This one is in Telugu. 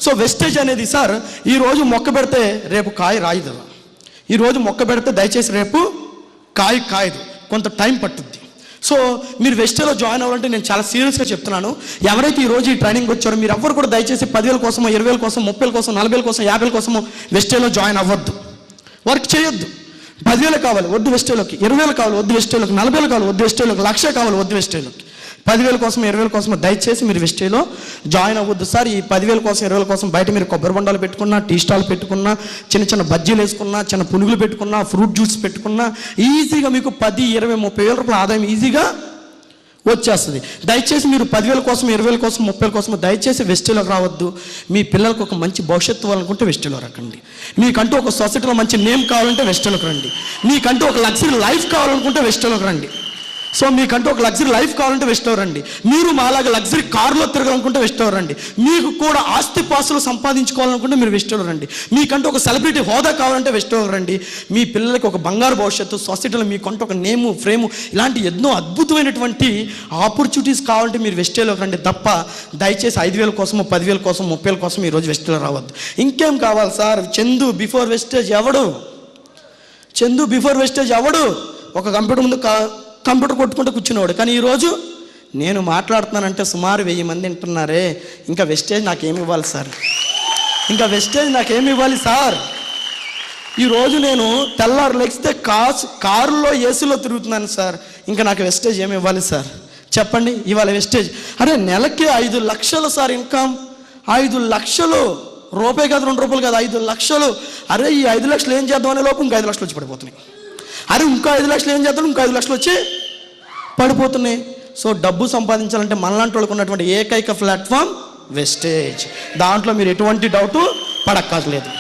సో వెస్టేజ్ అనేది సార్ ఈరోజు మొక్క పెడితే రేపు కాయ రాయదు. ఈరోజు మొక్క పెడితే దయచేసి రేపు కాయ కాయదు, కొంత టైం పట్టుద్ది. సో మీరు వెస్టేజ్లో జాయిన్ అవ్వాలంటే నేను చాలా సీరియస్గా చెప్తున్నాను. ఎవరైతే ఈరోజు ఈ ట్రైనింగ్ వచ్చారో మీరు ఎవ్వరు కూడా దయచేసి 10,000 కోసమో 20,000 కోసం 30,000 కోసం 40,000 కోసం 50,000 కోసమో వెస్టేజ్లో జాయిన్ అవ్వద్దు, వర్క్ చేయొద్దు. 10,000 కావాలి వద్దు వెస్టేజ్లోకి, 20,000 కావాలి వద్దు వెస్టేజ్లోకి, 40,000 కావాలి వద్దు వెస్టేజ్లోకి, 1,00,000 కావాలి వద్దు వెస్టేజ్లోకి. 10,000 కోసం 20,000 కోసం దయచేసి మీరు వెస్టేజ్లో జాయిన్ అవ్వద్దు సార్. ఈ 10,000 కోసం 20,000 కోసం బయట మీరు కొబ్బరి బొండాలు పెట్టుకున్నా, టీ స్టాల్ పెట్టుకున్నా, చిన్న చిన్న బజ్జీలు వేసుకున్నా, చిన్న పునుగులు పెట్టుకున్నా, ఫ్రూట్ జ్యూస్ పెట్టుకున్నా ఈజీగా మీకు 10, 20, 30,000 రూపాయల ఆదాయం ఈజీగా వచ్చేస్తుంది. దయచేసి మీరు 10,000 కోసం 20,000 కోసం 30,000 కోసం దయచేసి వెస్టేజ్లోకి రావద్దు. మీ పిల్లలకు ఒక మంచి భవిష్యత్తు ఇవ్వాలనుకుంటే వెస్టేజ్లో రండి. మీకంటూ ఒక సొసైటీలో మంచి నేమ్ కావాలంటే వెస్టేజ్లోకి రండి. మీకంటూ ఒక లగ్జరీ లైఫ్ కావాలనుకుంటే వెస్టేజ్లోకి రండి. సో మీకంటూ ఒక లగ్జరీ లైఫ్ కావాలంటే వెస్టేజ్లో రండి. మీరు మాలాగా లగ్జరీ కారులో తిరగాలనుకుంటే వెస్టేజ్లో రండి. మీకు కూడా ఆస్తి పాస్తులు సంపాదించుకోవాలనుకుంటే మీరు వెస్టేజ్లో రండి. మీకంటూ ఒక సెలబ్రిటీ హోదా కావాలంటే వెస్టేజ్లో రండి. మీ పిల్లలకి ఒక బంగారు భవిష్యత్తు, సొసైటీలో మీకంటూ ఒక నేము ఫ్రేము ఇలాంటి ఎన్నో అద్భుతమైనటువంటి ఆపర్చునిటీస్ కావాలంటే మీరు వెస్టేజ్లోకి రండి తప్ప దయచేసి 5,000 కోసమో 10,000 కోసం 30,000 కోసం ఈరోజు వెస్టేజ్లో రావద్దు. ఇంకేం కావాలి సార్? చందు బిఫోర్ వెస్టేజ్ ఎవడు? చందు బిఫోర్ వెస్టేజ్ ఎవడు? ఒక కంప్యూటర్ ముందు కంప్యూటర్ కొట్టుకుంటూ కూర్చునేవాడు. కానీ ఈరోజు నేను మాట్లాడుతున్నానంటే సుమారు 1000 మంది వింటున్నారే. ఇంకా వెస్టేజ్ నాకేమి ఇవ్వాలి సార్? ఇంకా వెస్టేజ్ నాకేమి ఇవ్వాలి సార్? ఈరోజు నేను తెల్లారు లెగిస్తే కారులో ఏసీలో తిరుగుతున్నాను సార్. ఇంకా నాకు వెస్టేజ్ ఏమి ఇవ్వాలి సార్? చెప్పండి. ఇవాళ వెస్టేజ్ అరే నెలకి 5 లక్షలు సార్ ఇన్కమ్. 5 లక్షలు రూపాయి కాదు, 2 రూపాయలు కాదు, 5 లక్షలు. అరే ఈ 5 లక్షలు ఏం చేద్దాం అనే లోపు ఇంకా 5 లక్షలు వచ్చి పడిపోతున్నాయి. అరే ఇంకో 5 లక్షలు ఏం చేద్దాం, ఇంకో 5 లక్షలు వచ్చి పడిపోతున్నాయి. సో డబ్బు సంపాదించాలంటే మనలాంటి వాళ్ళకు ఉన్నటువంటి ఏకైక ప్లాట్ఫామ్ వెస్టేజ్. దాంట్లో మీరు ఎటువంటి డౌటు పడక్కర్లేదు.